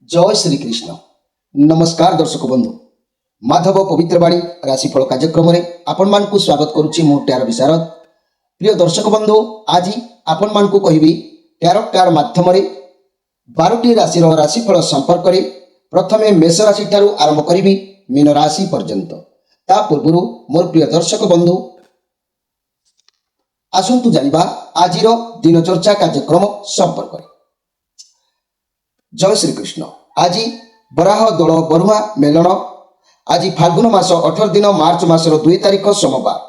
जय श्री कृष्ण। नमस्कार दर्शक बंधु, माधव पवित्रवाणी राशिफल कार्यक्रम में आपण मान को स्वागत करुच्ची मु टैरो विशारद। प्रिय दर्शक बंधु, आज आपण मान को कहबी टैरो कार्ड माध्यम 12टी राशि राशिफल संपर्क में प्रथमे मेष राशि ठारू आरंभ करी मीन राशि पर्यंत। ता पूर्व मोर प्रिय दर्शक बंधु आसंतु जानिबा आजिर दिन चर्चा कार्यक्रम संपर्क में। जय श्री कृष्ण। आज बराह दल बरुआ मेलन आज फाल्गुन मास 18 दिन मार्च मासर 2 तारिख सोमवार।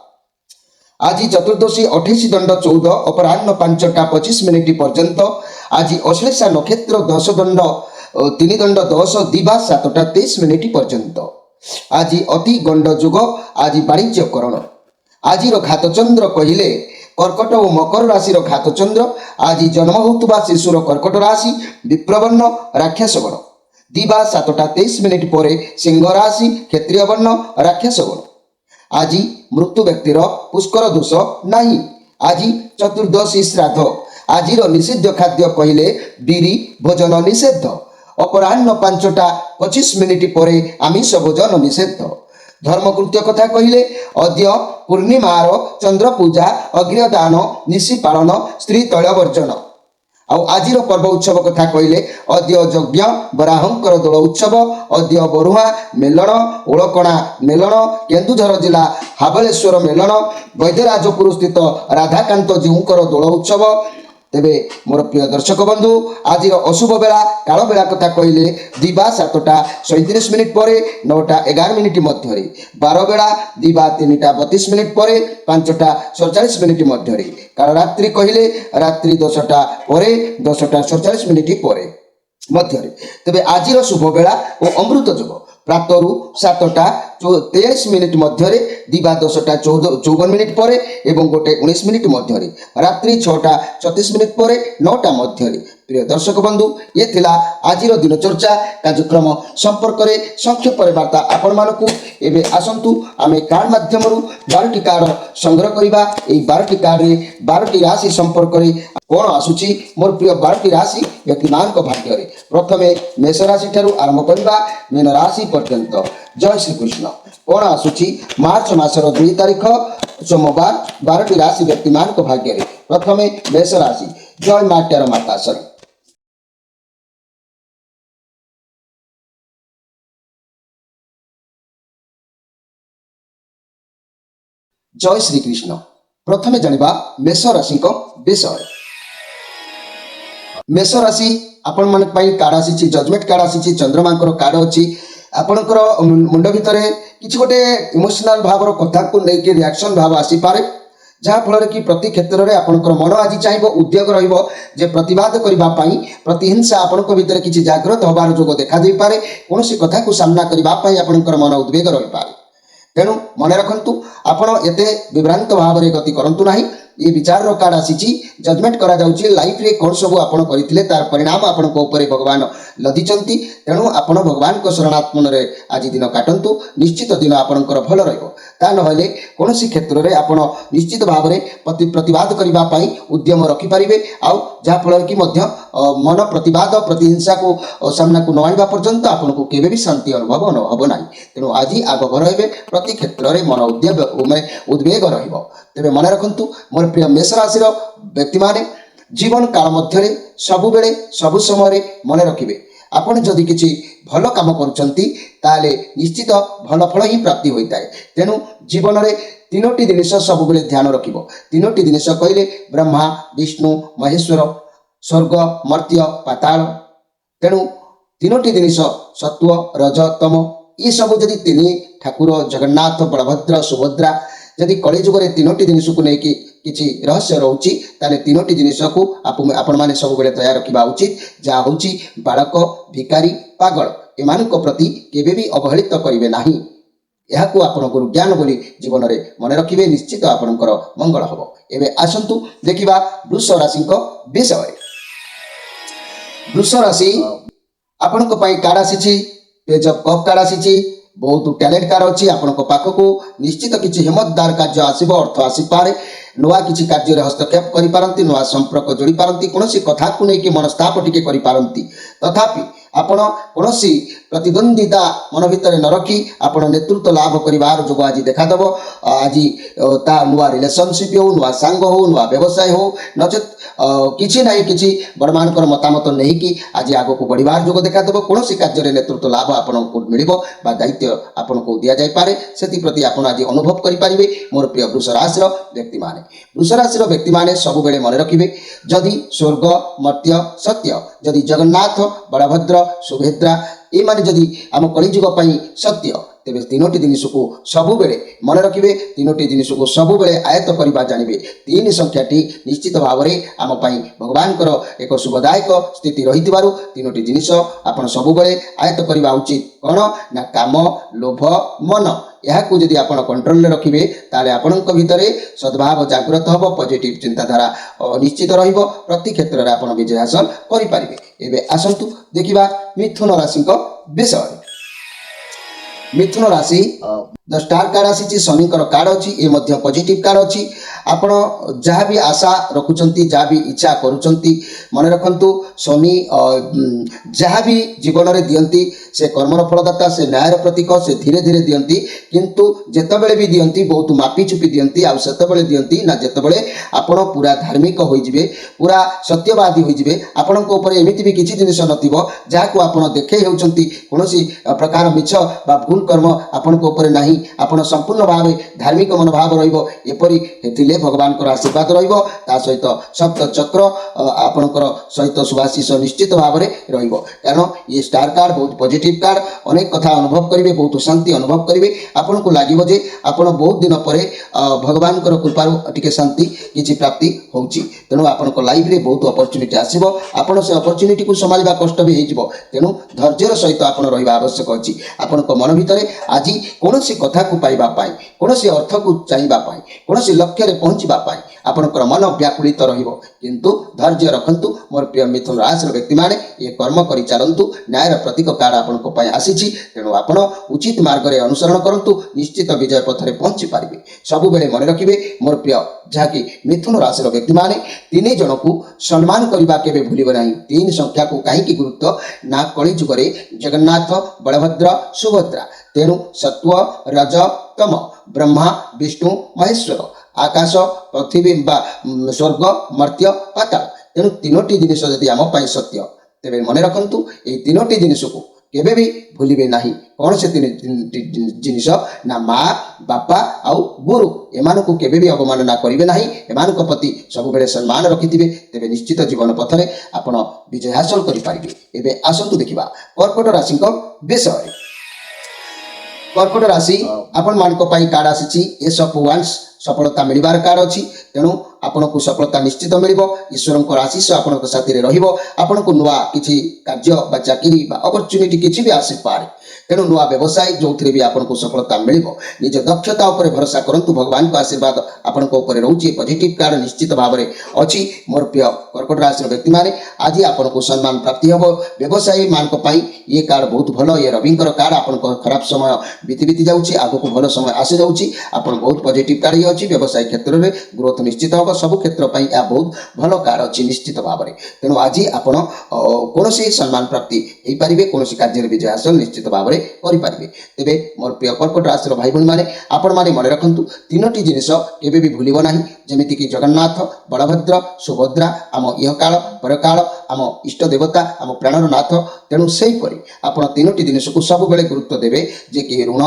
आज चतुर्दशी 28 दंड 14 अपराह्न 5:25 पर्यंत। आज अश्लेषा नक्षत्र 10 दंड 3 दंड 10 दिवा 7:23 पर्यंत। आज अति गंड जुग। आज वाणिज्यकरण। आज घातचंद्र कहले कर्कट और मकर राशि घातचंद्र। आज जन्म होता शिशुर कर्कट राशि विप्रवर्ण राक्षस गण। दिवा 7:23 पर सिंह राशि क्षत्रिय वर्ण राक्षस गण। आज मृत्यु व्यक्तिर पुष्कर दोष नहीं। आज चतुर्दशी श्राद्ध। आज निषिद्ध खाद्य कहले बिरी भोजन निषेध। अपराह्न 5:25 पर आमिष भोजन निषेध। धर्मकृत्य कथा कहले अद्य पूर्णिमार चंद्र पूजा अग्रदान निशी पालन स्त्री तैल वर्जन। आज पर्व उत्सव कथा कहले अद्य यज्ञ बराहंकर दोल उत्सव। अद्य बरुआ मेलन ओलकणा मेलन केन्दुझर जिला हाबलेश्वर मेलन वैद्यराजपुर स्थित राधाकांत जीउंकर दोल उत्सव। तेबे मोर प्रिय दर्शक बंधु आज अशुभ बेला काल बेला कथा कहले दिवा 7:37 पर 9:11 मध्य। 12 बेला दिवा 3:32 पर 5:47 मध्य। काल रात्रि कहले रात्रि 10टा पर 10:47 पर मध्य। तेबे आज शुभ बेला और अमृत जोग प्रातरु 7:43 मध्य। दिवा 10:54 पर एवं 1:19 मध्य। रात्रि 6:36 पर 9टा मध्य। प्रिय दर्शक बंधु, ये थिला आजिर दिन चर्चा कार्यक्रम संपर्क में संक्षेप वार्ता आपण मानकु। एबे आसंतु आमे कार्ड माध्यम 12टी कार्ड संग्रह करिबा। एई 12टी कार्ड रे 12टी राशि संपर्क में कौन आसुची मोर प्रिय 12टी राशि व्यक्तिमान को भाग्य रे। प्रथमे मेष राशि ठारू आरंभ करिबा मीन राशि पर्यंत। जय श्री कृष्ण। कौन आसुची मार्च मासर 2 तारिख सोमवार 12टी राशि व्यक्तिमान को भाग्य रे। प्रथमे मेष राशि। जय माट्यार माता सर। जय श्री कृष्ण। प्रथमे जानिबा मेष राशि को विषय। मेष राशि आपण मन पई कार्ड आसी जजमेंट कार्ड आसी चंद्रमा कार्ड अच्छी आपणकर मुंड भितर किसी गोटे इमोशनाल भाव कथा को लेकिन रिएक्शन भाव आसी पारे, जहाँ फल कि प्रति क्षेत्र में आपणकर मन आज चाहिए उद्योग रे प्रतिवाद करने प्रतिहिंसा आपण भितर किसी जागृत होबार जोग देखा दे पारे। कौन कथा को सामना करने आपणकर मन उद्वेग रही पारे। तेणु मन रखु आपण एते विभ्रांत भाव में गति करूँ ना। ये विचार कार्ड आसी जजमेंट करा जाउची लाइफ रे कौन सब आपण करथिले तार परिणाम आपण को ऊपर भगवान लदिचंती। तेणु आपण भगवान को शरणात्मन रे आज दिन काटंतु। निश्चित दिन आपणकर भल रहइबो। ता नहले कौन क्षेत्र में आपण निश्चित भाव में प्रतिवाद करबा पई उद्यम रखि परिबे। आउ जहाँ फल कि मध्य मन प्रतिवाद प्रतिहिंसा को सामना को न आइबा पर्यंत आपण को केबे भी शांति अनुभव न हबो नाही। तेणु आज आगो रहबे प्रति क्षेत्र में मन उद्वेग रहिबो। तेबे मन रखंतु मोर प्रिय मेष राशि व्यक्ति माने जीवन काल मध्य सबु बेले सबु समय मन रखिबे। आपण जदि किछि भल काम करूचंती ताले निश्चित भल फल ही प्राप्ति होइताय। तेणु जीवन रे तीनोटी जिनिष सब बेले ध्यान रखिबो। तीनोटी जिनिष कहले ब्रह्मा विष्णु महेश्वर स्वर्ग मर्त्य पाताल। तेणु तीनोटी जिनिष सत्व रज तम ये सब जदि तीन ठाकुर जगन्नाथ बलभद्र सुभद्रा जदि कली जुगे तीनोटी जिनिष को लेकिन किसी रहस्य रोचे ताले तीनोटी जिनिष को आपण माने सब बेले तैयार रखा उचित। जहाँ हूँ बालक भिकारी पागल एमान प्रति केबे भी अवहेलित करेंगे ना। यह आपण गुरु ज्ञान बोली जीवन में मन रखिए। निश्चित आपणकर मंगल हम। एवं आसतु देखा वृष राशि विषय। वृष राशि आपण कार्ड आसी पेज ऑफ कप कार्ड आसी बहुत टैलेंट कार्ड अच्छी आपण पाखक निश्चित किसी हिम्मतदार कार्य आसब अर्थ आसीपे नुआ किसी कार्य हस्तक्षेप करें नुआ संपर्क जोड़ी पारती कौन कथा को लेकिन मनस्ताप टिके करें तथापि ଆପଣ କୌଣସି ପ୍ରତିଦ୍ୱନ୍ଦିତା ମନ ଭିତରେ ନ ରଖି ଆପଣ ନେତୃତ୍ୱ ଲାଭ କରିବାର ଯୋଗ ଆଜି ଦେଖାଦେବ। ଆଜି ତା ନୂଆ ରିଲେସନସିପ୍ ହେଉ, ନୂଆ ସାଙ୍ଗ ହେଉ, ନୂଆ ବ୍ୟବସାୟ ହେଉ, ନଚେତ୍ କିଛି ନାହିଁ କିଛି ବଡ଼ମାନଙ୍କର ମତାମତ ନେଇକି ଆଜି ଆଗକୁ ବଢ଼ିବାର ଯୋଗ ଦେଖାଦେବ। କୌଣସି କାର୍ଯ୍ୟରେ ନେତୃତ୍ୱ ଲାଭ ଆପଣଙ୍କୁ ମିଳିବ ବା ଦାୟିତ୍ୱ ଆପଣଙ୍କୁ ଦିଆଯାଇପାରେ, ସେଥିପ୍ରତି ଆପଣ ଆଜି ଅନୁଭବ କରିପାରିବେ। ମୋର ପ୍ରିୟ ବୃଷ ରାଶିର ବ୍ୟକ୍ତିମାନେ, ବୃଷ ରାଶିର ବ୍ୟକ୍ତିମାନେ ସବୁବେଳେ ମନେ ରଖିବେ, ଯଦି ସ୍ୱର୍ଗ ମର୍ତ୍ତ୍ୟ ସତ୍ୟ, ଯଦି ଜଗନ୍ନାଥ ବଳଭଦ୍ର ସୁଭଦ୍ରା ଏମାନେ ଯଦି ଆମ କଳିଯୁଗ ପାଇଁ ସତ୍ୟ, ତେବେ ତିନୋଟି ଜିନିଷକୁ ସବୁବେଳେ ମନେ ରଖିବେ, ତିନୋଟି ଜିନିଷକୁ ସବୁବେଳେ ଆୟତ୍ତ କରିବା ଜାଣିବେ। 3 ସଂଖ୍ୟାଟି ନିଶ୍ଚିତ ଭାବରେ ଆମ ପାଇଁ ଭଗବାନଙ୍କର ଏକ ଶୁଭଦାୟକ ସ୍ଥିତି ରହିଥିବାରୁ ତିନୋଟି ଜିନିଷ ଆପଣ ସବୁବେଳେ ଆୟତ୍ତ କରିବା ଉଚିତ। କ'ଣ ନା କାମ, ଲୋଭ, ମନ। ଏହାକୁ ଯଦି ଆପଣ କଣ୍ଟ୍ରୋଲରେ ରଖିବେ ତାହେଲେ ଆପଣଙ୍କ ଭିତରେ ସଦ୍ଭାବ ଜାଗ୍ରତ ହେବ, ପଜିଟିଭ୍ ଚିନ୍ତାଧାରା ନିଶ୍ଚିତ ରହିବ, ପ୍ରତି କ୍ଷେତ୍ରରେ ଆପଣ ବିଜୟ ହାସଲ କରିପାରିବେ। ଏବେ ଆସନ୍ତୁ ଦେଖିବା ମିଥୁନ ରାଶିଙ୍କ ବିଷୟରେ। ମିଥୁନ ରାଶି ଦ ଷ୍ଟାର କାର୍ଡ ଆସିଛି, ଶନିଙ୍କର କାର୍ଡ ଅଛି, ଏ ମଧ୍ୟ ପଜିଟିଭ କାର୍ଡ ଅଛି। ଆପଣ ଯାହା ବି ଆଶା ରଖୁଛନ୍ତି, ଯାହା ବି ଇଚ୍ଛା କରୁଛନ୍ତି, ମନେ ରଖନ୍ତୁ ଶନି ଯାହା ବି ଜୀବନରେ ଦିଅନ୍ତି ସେ କର୍ମର ଫଳଦାତା, ସେ ନ୍ୟାୟର ପ୍ରତୀକ, ସେ ଧୀରେ ଧୀରେ ଦିଅନ୍ତି, କିନ୍ତୁ ଯେତେବେଳେ ବି ଦିଅନ୍ତି ବହୁତ ମାପିଚୁପି ଦିଅନ୍ତି। ଆଉ ସେତେବେଳେ ଦିଅନ୍ତି ନା ଯେତେବେଳେ ଆପଣ ପୁରା ଧାର୍ମିକ ହୋଇଯିବେ, ପୁରା ସତ୍ୟବାଦୀ ହୋଇଯିବେ, ଆପଣଙ୍କ ଉପରେ ଏମିତି ବି କିଛି ଜିନିଷ ନଥିବ ଯାହାକୁ ଆପଣ ଦେଖେଇ ହେଉଛନ୍ତି, କୌଣସି ପ୍ରକାର ମିଛ ବା ଭୁଲ କର୍ମ ଆପଣଙ୍କ ଉପରେ ନାହିଁ, ଆପଣ ସମ୍ପୂର୍ଣ୍ଣ ଭାବେ ଧାର୍ମିକ ମନୋଭାବ ରହିବ। ଏପରି ଥିଲେ ଭଗବାନଙ୍କର ଆଶୀର୍ବାଦ ରହିବ, ତା ସହିତ ସପ୍ତ ଚକ୍ର ଆପଣଙ୍କର ସହିତ ସୁଭାଶିଷ ନିଶ୍ଚିତ ଭାବରେ ରହିବ। କାରଣ ଇଏ ଷ୍ଟାର କାର୍ଡ ବହୁତ ପଜିଟିଭ କାର୍ଡ, ଅନେକ କଥା ଅନୁଭବ କରିବେ, ବହୁତ ଶାନ୍ତି ଅନୁଭବ କରିବେ। ଆପଣଙ୍କୁ ଲାଗିବ ଯେ ଆପଣ ବହୁତ ଦିନ ପରେ ଭଗବାନଙ୍କର କୃପାରୁ ଟିକେ ଶାନ୍ତି କିଛି ପ୍ରାପ୍ତି ହେଉଛି। ତେଣୁ ଆପଣଙ୍କ ଲାଇଫରେ ବହୁତ ଅପରଚ୍ୟୁନିଟି ଆସିବ, ଆପଣ ସେ ଅପରଚ୍ୟୁନିଟିକୁ ସମ୍ଭାଳିବା କଷ୍ଟ ବି ହେଇଯିବ। ତେଣୁ ଧୈର୍ଯ୍ୟର ସହିତ ଆପଣ ରହିବା ଆବଶ୍ୟକ ଅଛି। ଆପଣଙ୍କ ମନ ଭିତରେ ଆଜି କୌଣସି କଥାକୁ ପାଇବା ପାଇଁ, କୌଣସି ଅର୍ଥକୁ ଚାହିଁବା ପାଇଁ, କୌଣସି ଲକ୍ଷ୍ୟରେ ପହଞ୍ଚିବା ପାଇଁ ଆପଣଙ୍କର ମନ ବ୍ୟାକୁଳିତ ରହିବ, କିନ୍ତୁ ଧୈର୍ଯ୍ୟ ରଖନ୍ତୁ। ମୋର ପ୍ରିୟ ମିଥୁନ ରାଶିର ବ୍ୟକ୍ତିମାନେ ଏ କର୍ମ କରି ଚାଲନ୍ତୁ। ନ୍ୟାୟର ପ୍ରତୀକ କାର୍ଡ ଆପଣଙ୍କ ପାଇଁ ଆସିଛି, ତେଣୁ ଆପଣ ଉଚିତ ମାର୍ଗରେ ଅନୁସରଣ କରନ୍ତୁ, ନିଶ୍ଚିତ ବିଜୟ ପଥରେ ପହଞ୍ଚି ପାରିବେ। ସବୁବେଳେ ମନେ ରଖିବେ ମୋର ପ୍ରିୟ ଯାହାକି ମିଥୁନ ରାଶିର ବ୍ୟକ୍ତିମାନେ 3 ଜଣକୁ ସମ୍ମାନ କରିବା କେବେ ଭୁଲିବ ନାହିଁ। 3 ସଂଖ୍ୟାକୁ କାହିଁକି ଗୁରୁତ୍ୱ ନା କଳିଯୁଗରେ ଜଗନ୍ନାଥ ବଳଭଦ୍ର ସୁଭଦ୍ରା, ତେଣୁ ସତ୍ୱ ରଜ ତମ, ବ୍ରହ୍ମା ବିଷ୍ଣୁ ମହେଶ୍ୱର, ଆକାଶ ପୃଥିବୀ ବା ସ୍ୱର୍ଗ ମର୍ତ୍ତ୍ୟ ପାତାଳ, ତେଣୁ ତିନୋଟି ଜିନିଷ ଯଦି ଆମ ପାଇଁ ସତ୍ୟ, ତେବେ ମନେ ରଖନ୍ତୁ ଏହି ତିନୋଟି ଜିନିଷକୁ କେବେ ବି ଭୁଲିବେ ନାହିଁ। କ'ଣ ସେ 3ଟି ଜିନିଷ ନା ମା, ବାପା ଆଉ ଗୁରୁ, ଏମାନଙ୍କୁ କେବେ ବି ଅବମାନନା କରିବେ ନାହିଁ, ଏମାନଙ୍କ ପ୍ରତି ସବୁବେଳେ ସମ୍ମାନ ରଖିଥିବେ, ତେବେ ନିଶ୍ଚିତ ଜୀବନ ପଥରେ ଆପଣ ବିଜୟ ହାସଲ କରିପାରିବେ। ଏବେ ଆସନ୍ତୁ ଦେଖିବା କର୍କଟ ରାଶିଙ୍କ ବିଷୟରେ। କର୍କଟ ରାଶି ଆପଣମାନଙ୍କ ପାଇଁ କାର୍ଡ ଆସିଛି ଏସ୍ ଅଫ୍ ୱାନ୍ସ, ସଫଳତା ମିଳିବାର କାର୍ଡ ଅଛି। ତେଣୁ ଆପଣଙ୍କୁ ସଫଳତା ନିଶ୍ଚିତ ମିଳିବ, ଈଶ୍ୱରଙ୍କର ଆଶୀଷ ଆପଣଙ୍କ ସାଥିରେ ରହିବ। ଆପଣଙ୍କୁ ନୂଆ କିଛି କାର୍ଯ୍ୟ ବା ଚାକିରି ବା ଅପରଚ୍ୟୁନିଟି କିଛି ବି ଆସିପାରେ, ତେଣୁ ନୂଆ ବ୍ୟବସାୟ ଯେଉଁଥିରେ ବି ଆପଣଙ୍କୁ ସଫଳତା ମିଳିବ। ନିଜ ଦକ୍ଷତା ଉପରେ ଭରସା କରନ୍ତୁ, ଭଗବାନଙ୍କ ଆଶୀର୍ବାଦ ଆପଣଙ୍କ ଉପରେ ରହୁଛି। ପଜିଟିଭ କାର୍ଡ ନିଶ୍ଚିତ ଭାବରେ ଅଛି। ମୋର ପ୍ରିୟ କର୍କଟ ରାଶିର ବ୍ୟକ୍ତିମାନେ ଆଜି ଆପଣଙ୍କୁ ସମ୍ମାନ ପ୍ରାପ୍ତି ହେବ। ବ୍ୟବସାୟୀମାନଙ୍କ ପାଇଁ ଇଏ କାର୍ଡ ବହୁତ ଭଲ, ଇଏ ରବିଙ୍କର କାର୍ଡ। ଆପଣଙ୍କ ଖରାପ ସମୟ ବିତି ଯାଉଛି, ଆଗକୁ ଭଲ ସମୟ ଆସିଯାଉଛି। ଆପଣ ବହୁତ ପଜିଟିଭ କାର୍ଡ ଇଏ ଅଛି। ବ୍ୟବସାୟ କ୍ଷେତ୍ରରେ ଗ୍ରୋଥ ନିଶ୍ଚିତ ହେବ, ସବୁ କ୍ଷେତ୍ର ପାଇଁ ଏହା ବହୁତ ଭଲ କାର୍ଡ ଅଛି ନିଶ୍ଚିତ ଭାବରେ। ତେଣୁ ଆଜି ଆପଣ କୌଣସି ସମ୍ମାନ ପ୍ରାପ୍ତି ହେଇପାରିବେ, କୌଣସି କାର୍ଯ୍ୟରେ ବିଜୟ ହାସଲ ନିଶ୍ଚିତ ଭାବରେ କରିପାରିବେ। ତେବେ ମୋର ପ୍ରିୟ କର୍କଟ ରାଶିର ଭାଇ ଭଉଣୀମାନେ ଆପଣମାନେ ମନେ ରଖନ୍ତୁ 3ଟି ଜିନିଷ କେବେ ବି ଭୁଲିବ ନାହିଁ, ଯେମିତିକି ଜଗନ୍ନାଥ ବଳଭଦ୍ର ସୁଭଦ୍ରା ଆମ ଇହକାଳ ପରକାଳ, ଆମ ଇଷ୍ଟ ଦେବତା, ଆମ ପ୍ରାଣର ନାଥ। ତେଣୁ ସେହିପରି ଆପଣ 3ଟି ଜିନିଷକୁ ସବୁବେଳେ ଗୁରୁତ୍ୱ ଦେବେ, ଯେ କି ଋଣ,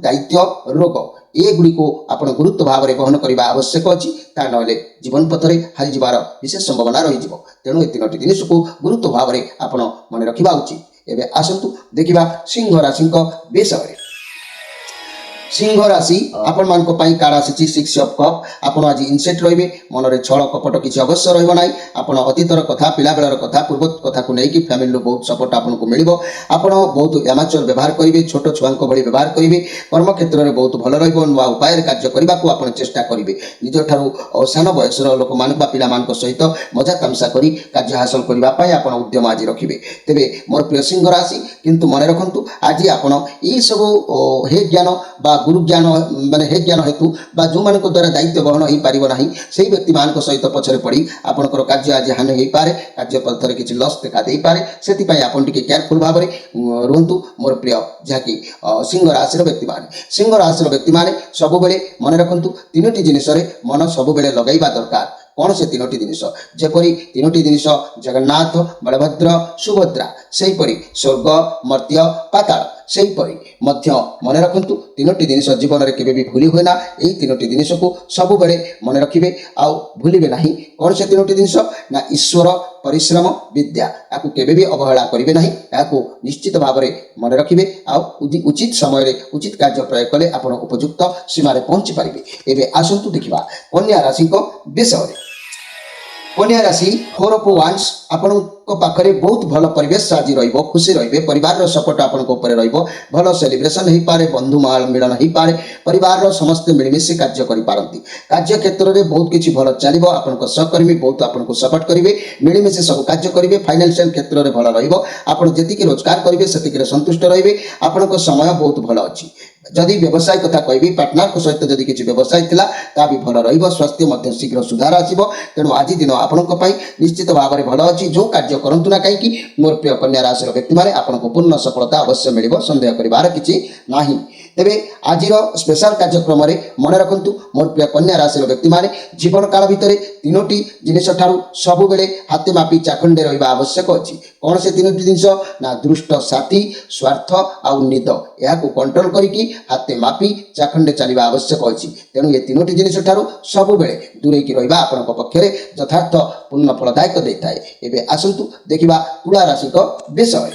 ଦାୟିତ୍ୱ, ରୋଗ, ଏଗୁଡ଼ିକୁ ଆପଣ ଗୁରୁତ୍ୱ ଭାବରେ ବହନ କରିବା ଆବଶ୍ୟକ ଅଛି। ତା ନହେଲେ ଜୀବନ ପଥରେ ହାରିଯିବାର ବିଶେଷ ସମ୍ଭାବନା ରହିଯିବ। ତେଣୁ ଏ 3ଟି ଜିନିଷକୁ ଗୁରୁତ୍ୱ ଭାବରେ ଆପଣ ମନେ ରଖିବା ଉଚିତ। ଏବେ ଆସନ୍ତୁ ଦେଖିବା ସିଂହ ରାଶିଙ୍କ ବିଷୟରେ। ସିଂହ ରାଶି ଆପଣମାନଙ୍କ ପାଇଁ କାର୍ଡ ଆସିଛି 6 ଅଫ୍ କପ୍। ଆପଣ ଆଜି ଇନସେଟ୍ ରହିବେ, ମନରେ ଛଳ କପଟ କିଛି ଅବଶ୍ୟ ରହିବ ନାହିଁ। ଆପଣ ଅତୀତର କଥା, ପିଲାବେଳର କଥା, ପୂର୍ବ କଥାକୁ ନେଇକି ଫ୍ୟାମିଲିରୁ ବହୁତ ସପୋର୍ଟ ଆପଣଙ୍କୁ ମିଳିବ। ଆପଣ ବହୁତ ଆମାଚୁର ବ୍ୟବହାର କରିବେ, ଛୋଟ ଛୁଆଙ୍କ ଭଳି ବ୍ୟବହାର କରିବେ। କର୍ମକ୍ଷେତ୍ରରେ ବହୁତ ଭଲ ରହିବ। ନୂଆ ଉପାୟରେ କାର୍ଯ୍ୟ କରିବାକୁ ଆପଣ ଚେଷ୍ଟା କରିବେ। ନିଜଠାରୁ ସାନ ବୟସର ଲୋକମାନଙ୍କ ବା ପିଲାମାନଙ୍କ ସହିତ ମଜା ତାମସା କରି କାର୍ଯ୍ୟ ହାସଲ କରିବା ପାଇଁ ଆପଣ ଉଦ୍ୟମ ଆଜି ରଖିବେ। ତେବେ ମୋର ପ୍ରିୟ ସିଂହ ରାଶି, କିନ୍ତୁ ମନେ ରଖନ୍ତୁ ଆଜି ଆପଣ ଏହିସବୁ ହେ ଜ୍ଞାନ ବା गुरु ज्ञान माने हे ज्ञान हेतु जो मान द्वारा दायित्व बहन हो पार ना से व्यक्ति मान सहित पछरे पड़ी आपंकर कार्य आज हानि हो पाए कार्य पथर किसी लस देखा दे पारे से आप केयरफुल भाव में रुहतु मोर प्रिय जहाँकि सिंह राशि व्यक्ति माने सिंह राशि व्यक्ति माने सब बेले मन रखु तीनोटी जिनिस मन सब बेले लगेगा दरकार कौन से तीनोटी जिनिस जेपरी तीनोटी जिनिस जगन्नाथ बलभद्र सुभद्रा सेहीपरि स्वर्ग मर्त्य पाताल सेहीपरि मध्य मन रखु तीनोटी जिनिस जीवन में केवे भी भूली हुए ना यही तीनोटी जिनिस को सब बेले मन रखिए आउ भूलिबे नहीं कौन से तीनोटी जिनिस ना ईश्वर परिश्रम विद्या या केवे भी अवहेला करेंगे नहीं या निश्चित भाव में मन रखिए आउ उचित समय उचित कार्य प्रयोग कले आप उपयुक्त सीमार पहुंची पारे। एवं आसतु देखा कन्या राशि विषय कन्या राशि 4 ऑफ वांड्स आपण पाखरे बहुत भल परिवेश आज रहिबो खुशी रहिबे परिवार रो सपोर्ट आपण को ऊपर रहिबो भल सेलिब्रेशन हो पारे बंधु मिलन हो पारे परिवार रो समस्त मिलमिशि कार्य करि पारंती कार्य क्षेत्र में बहुत किछि भल चलिबो आपण को सहकर्मी बहुत आपण को सपोर्ट करिवे मिलमिशि सब कार्य करिवे फाइनेंशियल क्षेत्र में भल रहिबो आपण जेतिके रोजगार करिवे सेतिके संतुष्ट रहिबे आपण को समय बहुत भल अछि जदि व्यवसाय कथा कहबी पार्टनर को सहित जदि किछि व्यवसाय थिला ता भी भल रहिबो स्वास्थ्य मध्य शीघ्र सुधार आसीबो तेणु आज दिन आपण को पई निश्चित भाव में भल अछि जो कार्य करंतु ना कहीं मोर प्रिय कन्या राशि व्यक्ति माने आपण को पूर्ण सफलता अवश्य मिलिबो संदेह करिवार किछि नाही। तेबे आजिर स्पेशल कार्यक्रम में मन रखु मोर प्रिय कन्या राशि व्यक्ति माने जीवन काल भितर तीनोटी जिनिस ठारू सब बेले हाथे मापी चाखंडे रहिबा आवश्यक अछि कौन से तीनोटी जिनिस ना दृष्ट साथी स्वार्थ आउ निद या कंट्रोल करिकी हाथे मापी चाखंडे चलिबा आवश्यक अछि तेणु ये तीनोटी जिनिस ठारू सब बेले दूरे की रहिबा आपनक पक्षरे यथार्थ पूर्ण फलदायक देताए। एबे आसंतु देखिबा तुला राशि को विषय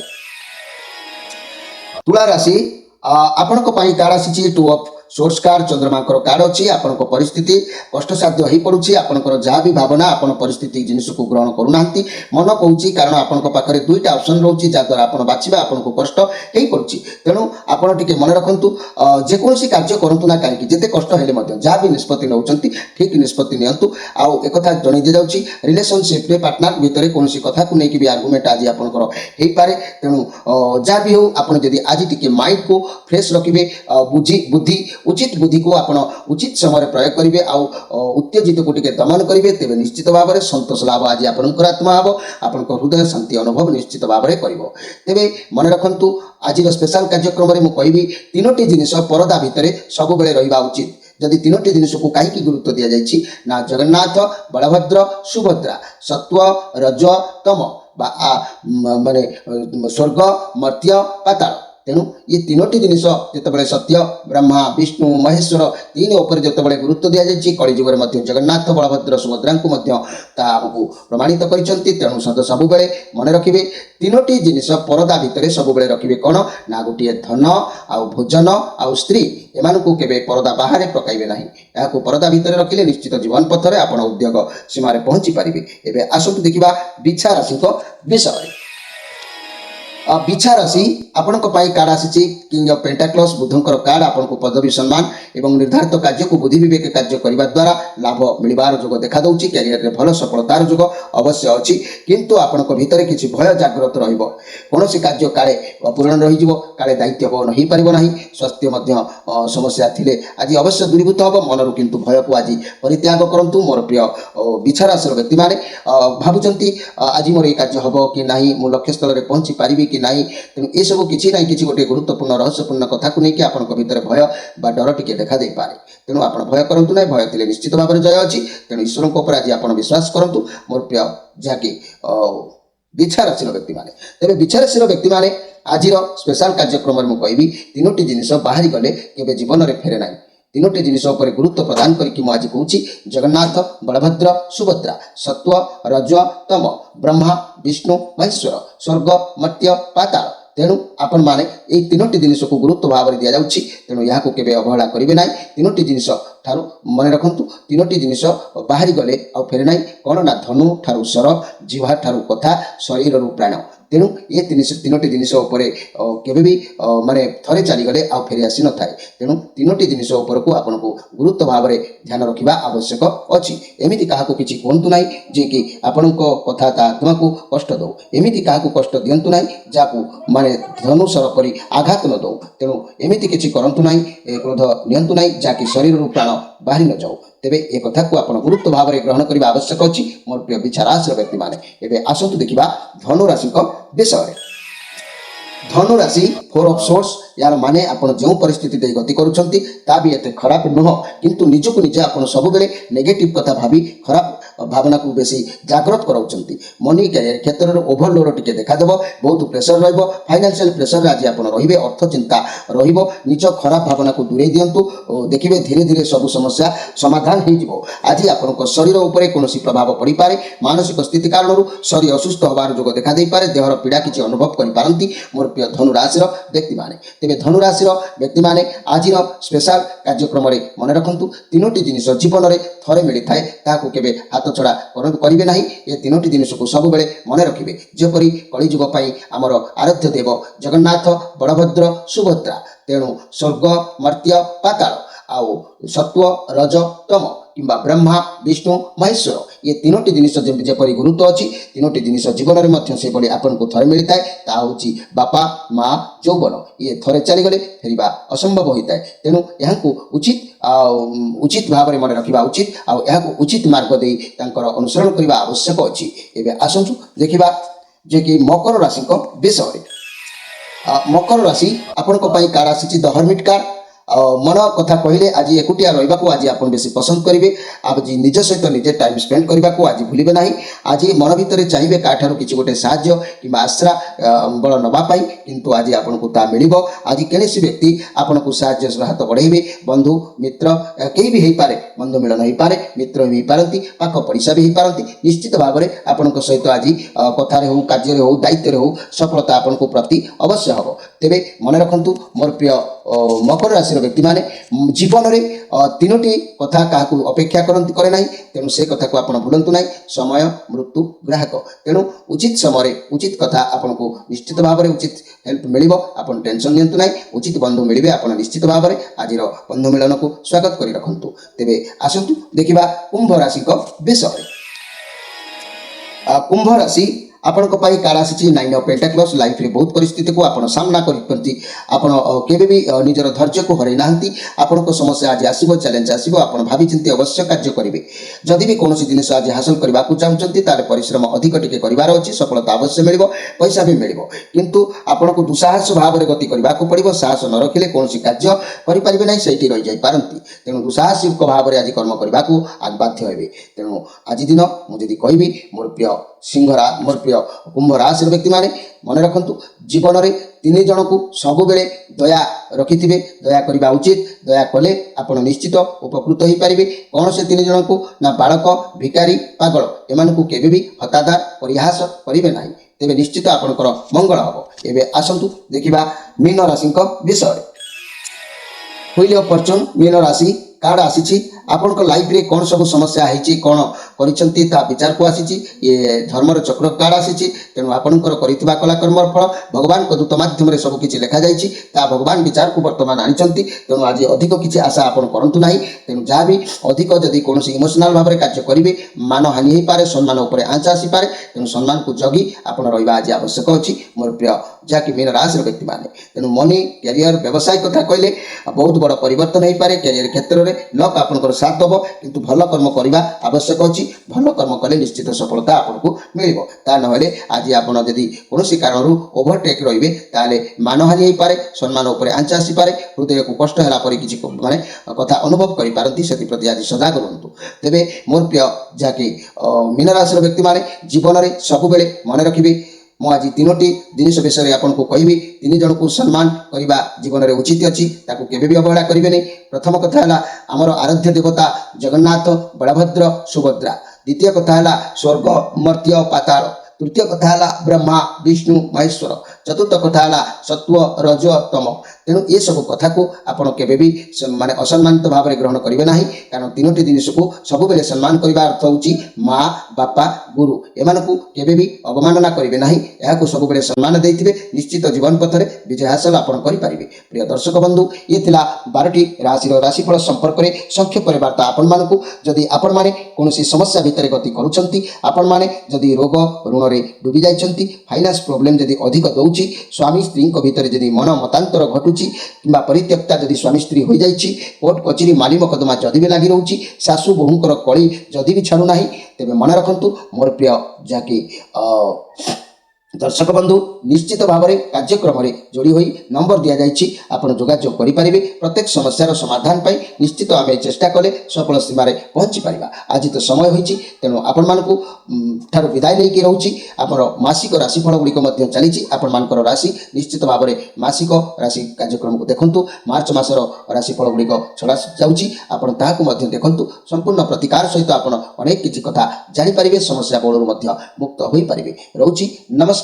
तुला राशि आपनक पई कार्ड आसी 2 ऑफ सोर्स कार्ड चंद्रमा कार्ड अच्छी आपण परिस्थिति कष्टसाध्य हो पड़ुछि आपनकर जहाँ भी भावना आपन परिस्थिति जिनिस को ग्रहण करूना मन कहूँ कारण आपण पाखे दुईटा ऑप्शन रोचे जहाद्वारा आप बाछा आपन को कष्ट हो पड़ुछि तेणु आपड़ टे मन रखु जेकोसी कार्य करूँ ना कहीं जिते कष्ट हेले जहाँ भी निष्पत्ति नौकरी ठीक निष्पत्ति नियंतु आउ एक जन दी जाऊँगी रिलेशनशिप पार्टनर भितर कौन कथा को लेकिन भी आर्गुमेंट आज आपंकर हो पारे तेणु जहाँ भी हो आप आज टी माइंड को फ्रेश रखिए बुद्धि उचित बुद्धि को आप उचित समय प्रयोग करेंगे आउ उत्तेजित को टिके दमन करेंगे तेज निश्चित भाव में संतोष लाभ आज आपंकर आत्मा हम आपण हृदय शांति अनुभव निश्चित भाव में कर तेरे मन रखु आज स्पेशल कार्यक्रम में मुझे तीनोटी जिनिस परदा भितर सब बेले रहिबा उचित जदि तीनोटी जिनिस को कहीं गुरुत्व दि जाइए ना जगन्नाथ बलभद्र सुभद्रा सत्व रज तम माने स्वर्ग मर्त्य पाताल तेणु ये तीनोटी जिनिस जितेबाला सत्य ब्रह्मा विष्णु महेश्वर तीन उपर जितेबाला गुरुत्व दि जाइए कलिजुग में जगन्नाथ बलभद्र सुभद्रा को प्रमाणित करते तेणु सब बेले मन रखिए तीनोटी जिनिस परदा भितर सब बेले रखिए कौन ना गोटे धन आउ भोजन आउ स्त्री एमानकु केबे परदा बाहर पकाइबे नहीं या परदा भितर रखिले निश्चित जीवन पथरे आपण उद्योग सीमार पहुंची पारिबे। एबे आसंतु देखिबा बिछा राशि को विषय बिछा राशि आपनक पाई कार्ड आसी किंग ऑफ पेंटाक्लस बुधंकर कार्ड आपनको पदवी सम्मान एवं निर्धारित कार्य को बुद्धि विवेक कार्य करने द्वारा लाभ मिलबार जोग देखा दउछि कैरियर में भल सफलतार जोग अवश्य अछि किंतु आपनक भितर किछि भय जागृत रहिबो कोनोसी कार्य काले अपूर्ण रहि जिवो काले दायित्व हो नहीं पारिबो नहीं स्वास्थ्य मध्य समस्या थिले आज अवश्य दूरीभूत हबो मनरु किंतु भय को आज परित्याग करंतु मोर प्रिय बिछा राशि व्यक्ति माने भाबुचंती आज मोर ए कार्य हबो कि नाही मो लक्ष्य स्थल रे पहुंची पारिबी कि नाही तेणु ये सब किसी ना कि गोटे गुरुत्वपूर्ण रहस्यपूर्ण कथा को लेकिन आपण भीतर भय बा डर टिके देखा दे पारे तेणु आप भय करूँ ना भय थे निश्चित भाव में जय अच्छी तेणु ईश्वर को आज आप विश्वास करूँ मोर प्रिय जहाँकि बिछा राशि व्यक्ति माने तेरे बिछा राशि व्यक्ति माने आज स्पेशल कार्यक्रम में मुझे तीनोटी जिनिस बाहरी गले केबे जीवन में फेरे ना तीनोटी जिनिस पर गुरुत्व प्रदान करके आज कहूँ जगन्नाथ बलभद्र सुभद्रा सत्व रज तम ब्रह्मा विष्णु महेश्वर स्वर्ग मर्त्य पाताल तेणु आपण माने ये तीनोटी जिनिस को गुरुत्व भाव में दि जाउछि तेणु यहाँ केबे अवहेला करेंगे ना तीनोटी जिनिस ठारू मन रखु तीनोटी जिनिस बाहरी गले आ फेरे ना कौन ना धनु ठारू सर जिह्वा ठारू कथा शरीर प्राण ତେଣୁ ଏ ତିନୋଟି ଜିନିଷ ଉପରେ କେବେ ବି ମାନେ ଥରେ ଚାଲିଗଲେ ଆଉ ଫେରି ଆସି ନଥାଏ। ତେଣୁ ତିନୋଟି ଜିନିଷ ଉପରକୁ ଆପଣଙ୍କୁ ଗୁରୁତ୍ୱ ଭାବରେ ଧ୍ୟାନ ରଖିବା ଆବଶ୍ୟକ ଅଛି। ଏମିତି କାହାକୁ କିଛି କୁହନ୍ତୁ ନାହିଁ ଯିଏକି ଆପଣଙ୍କ କଥା ତା ଆତ୍ମାକୁ କଷ୍ଟ ଦେଉ। ଏମିତି କାହାକୁ କଷ୍ଟ ଦିଅନ୍ତୁ ନାହିଁ ଯାହାକୁ ମାନେ ଧନୁଶର ପରି ଆଘାତ ନ ଦେଉ। ତେଣୁ ଏମିତି କିଛି କରନ୍ତୁ ନାହିଁ, କ୍ରୋଧ ନିଅନ୍ତୁ ନାହିଁ ଯାହାକି ଶରୀରରୁ ପ୍ରାଣ ବାହାରି ନ ଯାଉ। ତେବେ ଏ କଥାକୁ ଆପଣ ଗୁରୁତ୍ୱ ଭାବରେ ଗ୍ରହଣ କରିବା ଆବଶ୍ୟକ ଅଛି ମୋର ପ୍ରିୟ ବିଛା ରାଶିର ବ୍ୟକ୍ତିମାନେ। ଏବେ ଆସନ୍ତୁ ଦେଖିବା ଧନୁ ରାଶିଙ୍କ ବିଷୟରେ। ଧନୁ ରାଶି 4 ଅଫ୍ ସୋର୍ସ, यार माने आपण जो परिस्थिति दे गति करूछंती ता भी एते खराब नुह, किंतु निजको निजे आपण सब बेले नेगेटिव कथा भाबी खराब भावना को बेसी जागृत कराउछंती। मनी कैरियर क्षेत्र रे ओवरलोड टिके देखा देबो, बहुत प्रेशर रहइबो, फाइनेंशियल प्रेशर आज आपण रहिबे, अर्थ चिंता रहिबो। निज खराब भावना को दूरे दियंतु, देखिबे धीरे धीरे सब समस्या समाधान हो जिवो। आज आपण शरीर उपरे कोनोसी प्रभाव पड़ी पारे, मानसिक स्थिति कारण शरीर असुस्थ होबार जोग देखा दे पारे, देहर पीड़ा किछि अनुभव करि पारंती मोर प्रिय धनु राशिर व्यक्ति माने। तेबे धनु राशिर व्यक्ति माने आजिर स्पेशल कार्यक्रम रे मन रखंतु, तीनोटी जिनिस जीवन रे थरे मिली थाए, ताकू केबे हाथ छड़ा करिवे नाही। ए तीनोटी जिनिस को सब बेले मन रखिबे, जेपरि कलिजुग पई हमर आराध्य देव जगन्नाथ, बलभद्र, सुभद्रा। तेणु स्वर्ग, मर्त्य, पाताल आउ सत्व, रज, तम किंबा ब्रह्मा, विष्णु, महेश्वर, ये तीनोटी जिनिस जेपरि गुरुत्व अछि, तीनोटी जिनिस जीवन में मध्य से बड़ी आपन को थरे मिलता है। ता होची बापा, माँ, यौवन, ये थरे चली गले फेरिबा असंभव होता है। तेणु यहाँ उचित भाव में मन रखा उचित, उचित मार्ग दे अनुसरण करने आवश्यक अच्छी। एवं आसतु देखा जे कि मकर राशि विषय। मकर राशि आपण कार्ड आसी द हर्मिट कार्ड। मन कथा कहले आज एकुटिया रहा आज आप बेसी पसंद करेंगे, आज निज सहित निजे टाइम स्पेंड करने को आज भूलिबे नहीं। आज मन भितर चाहिए काठार किसी गोटे साहाय्य कि आश्रा बल नवापाई, किंतु आज आपको ता मिल। आज कौन व्यक्ति आपको साहाय्य हाथ बढ़ेबे, बंधु मित्र कहीं भी हो पारे, बंधु मिलन हो पारे, मित्र भी पारती, पाख पड़िशा भी हो पारती। निश्चित भाव में आपण सहित आज कथार हो, कार्य हो, दायित्व हो सफलता आपको प्रति अवश्य हम। तेरे मन रखु मोर प्रिय मकर राशि व्यक्ति माने जीवन में तीनोटी कथा क्या अपेक्षा करे ना, तेणु से कथा को आप भूलु ना। समय मृत्यु ग्राहक, तेणु उचित समय उचित कथा आपको निश्चित भाव में उचित हेल्प मिल। आप टेंशन नियंतु ना, उचित बंधु मिले आप निश्चित भाव में आज बंधु मिलन को स्वागत कर रखु। तेरे आसतु देखा कुंभ राशि विषय। कुंभ राशि आपण कार्ड आसी 9 ऑफ पेंटाक्लस। लाइफ रे बहुत परिस्थिति को आपण सामना करती, आपण केबे भी निजर धैर्य को हरै नाहंती। आपण समस्या आज आसीबो, चैलेंज आसीबो, आपण भावी चिंती अवश्य कार्य करिवे। जदि भी कोनोसी जिनिस आज हासिल करबा को चाहउचंती तारे परिश्रम अधिक टिके करिवार अछि, सफलता अवश्य मिलिबो, पैसा भी मिलिबो, किंतु आपण को दुसाहस भाव रे गति करबा को पड़िबो। साहस न रखिले कोनोसी कार्य करि परिबे नै, सेठी रहि जाय पारंती। तेणु दुसाहसिक भाव रे आज कर्म करबा को आज बाध्य हेबे। तेणु आज दिन मु जदि कहबी मोर प्रिय मोर प्रिय कुंभ राशि व्यक्ति माने मन रखंतु, जीवन में 3 जन को सब बेले दया रखिथिबे। दया करबा उचित, दया कले आपण निश्चित उपकृत हो पारिबे। कौन से 3 जन को ना बालक, भिकारी, पागल एमान को केबे भी हतादार परिहास करिवे नाही, तेबे निश्चित आपणकर मंगल हबो। एबे आसंतु देखिबा मीन राशि विषय। व्हील ऑफ फॉर्च्यून मीन राशि कार्ड आसी आपण लाइफ रे कौन सब समस्या है कौन करिसेंती ता विचार को आसी। ये धर्मर चक्र कार्ड आसी, तेणु आपणकर करितबा कला कर्मर फल भगवान को दूत माध्यम रे सब किछि लिखा जाइछि, ता भगवान विचार को वर्तमान आनिचंती। तेणु आज अधिक किछि आशा आपण करंतु नाही। तेणु जहाँ भी अधिक जदि कोनोसी इमोशनल भाव में कार्य करिवे, मान हानि हो पारे, सम्मान उपरे आंच आसी पारे। तेणु सम्मान को जगी आपण रहिबा आज आवश्यक अछि मोर प्रिय जाकि मीन राशि व्यक्ति माने। तेणु मनी कैरियर व्यवसाय कथा कहले बहुत बड़ परिवर्तन हो पारे। कैरियर क्षेत्र में लक आपनकर साथ दब, किंतु भल कर्म करबा आवश्यक अछि। भल कर्म कले निश्चित सफलता आपको मिलिबो। ता नहले आज आपण यदि कोनोसी कारणरू ओवरटेक रहिबे ताले मानहानि हो पारे, सम्मान उपरे आंच आसी पारे, हृदय को कष्ट होला परि किछि माने कथा अनुभव करि पारंती। सेति प्रति आज सजग रहंतु। तेबे मोर प्रिय जाकि मीन राशि व्यक्ति माने जीवन में सब बेले मन रखिबे, मु आज 3टी जिनिस विषय आपको कहबी। 3 जन को सम्मान करबा जीवन में उचित अच्छी, ताकू केबे भी अवहेला करिवे नहीं। प्रथम कथा है आमर आराध्य देवता जगन्नाथ, बलभद्र, सुभद्रा। द्वितीय कथा है स्वर्ग, मर्त्य, पाताल। तृतीय कथा है ब्रह्मा, विष्णु, महेश्वर। चतुर्थ कथा है सत्व, रज, तम। ତେଣୁ ଏସବୁ କଥାକୁ ଆପଣ କେବେ ବି ମାନେ ଅସମ୍ମାନିତ ଭାବରେ ଗ୍ରହଣ କରିବେ ନାହିଁ। କାରଣ ତିନୋଟି ଜିନିଷକୁ ସବୁବେଳେ ସମ୍ମାନ କରିବା ଅର୍ଥ ହେଉଛି ମା, ବାପା, ଗୁରୁ, ଏମାନଙ୍କୁ କେବେ ବି ଅବମାନନା କରିବେ ନାହିଁ। ଏହାକୁ ସବୁବେଳେ ସମ୍ମାନ ଦେଇଥିବେ, ନିଶ୍ଚିତ ଜୀବନ ପଥରେ ବିଜୟ ହାସଲ ଆପଣ କରିପାରିବେ। ପ୍ରିୟ ଦର୍ଶକ ବନ୍ଧୁ, ଇଏ ଥିଲା 12ଟି ରାଶିର ରାଶିଫଳ ସମ୍ପର୍କରେ ସଂକ୍ଷେପରେ ବାର୍ତ୍ତା ଆପଣମାନଙ୍କୁ। ଯଦି ଆପଣମାନେ କୌଣସି ସମସ୍ୟା ଭିତରେ ଗତି କରୁଛନ୍ତି, ଆପଣମାନେ ଯଦି ରୋଗ ଋଣରେ ଡୁବି ଯାଇଛନ୍ତି, ଫାଇନାନ୍ସ ପ୍ରୋବ୍ଲେମ୍ ଯଦି ଅଧିକ ଦେଉଛି, ସ୍ୱାମୀ ସ୍ତ୍ରୀଙ୍କ ଭିତରେ ଯଦି ମନ ମତାନ୍ତର ଘଟୁଛି କିମ୍ବା ପରିତ୍ୟକ୍ତା ଯଦି ସ୍ୱାମୀ ସ୍ତ୍ରୀ ହୋଇଯାଇଛି, କୋର୍ଟ କଚେରୀ ମାଲି ମକଦ୍ଦମା ଯଦି ବି ଲାଗି ରହୁଛି, ଶାଶୁ ବୋହୂଙ୍କର କଳି ଯଦି ବି ଛାଡ଼ୁନାହିଁ, ତେବେ ମନେ ରଖନ୍ତୁ ମୋର ପ୍ରିୟ ଯାହାକି ଦର୍ଶକ ବନ୍ଧୁ, ନିଶ୍ଚିତ ଭାବରେ କାର୍ଯ୍ୟକ୍ରମରେ ଯୋଡ଼ି ହୋଇ ନମ୍ବର ଦିଆଯାଇଛି, ଆପଣ ଯୋଗାଯୋଗ କରିପାରିବେ। ପ୍ରତ୍ୟେକ ସମସ୍ୟାର ସମାଧାନ ପାଇଁ ନିଶ୍ଚିତ ଆମେ ଚେଷ୍ଟା କଲେ ସଫଳ ସୀମାରେ ପହଞ୍ଚି ପାରିବା। ଆଜି ତ ସମୟ ହୋଇଛି, ତେଣୁ ଆପଣମାନଙ୍କୁ ଠାରୁ ବିଦାୟ ନେଇକି ରହୁଛି। ଆମର ମାସିକ ରାଶିଫଳ ଗୁଡ଼ିକ ମଧ୍ୟ ଚାଲିଛି। ଆପଣମାନଙ୍କର ରାଶି ନିଶ୍ଚିତ ଭାବରେ ମାସିକ ରାଶି କାର୍ଯ୍ୟକ୍ରମକୁ ଦେଖନ୍ତୁ। ମାର୍ଚ୍ଚ ମାସର ରାଶିଫଳ ଗୁଡ଼ିକ ଛଡ଼ା ଯାଉଛି, ଆପଣ ତାହାକୁ ମଧ୍ୟ ଦେଖନ୍ତୁ। ସମ୍ପୂର୍ଣ୍ଣ ପ୍ରତିକାର ସହିତ ଆପଣ ଅନେକ କିଛି କଥା ଜାଣିପାରିବେ, ସମସ୍ୟା ବଳରୁ ମଧ୍ୟ ମୁକ୍ତ ହୋଇପାରିବେ। ରହୁଛି, ନମସ୍କାର।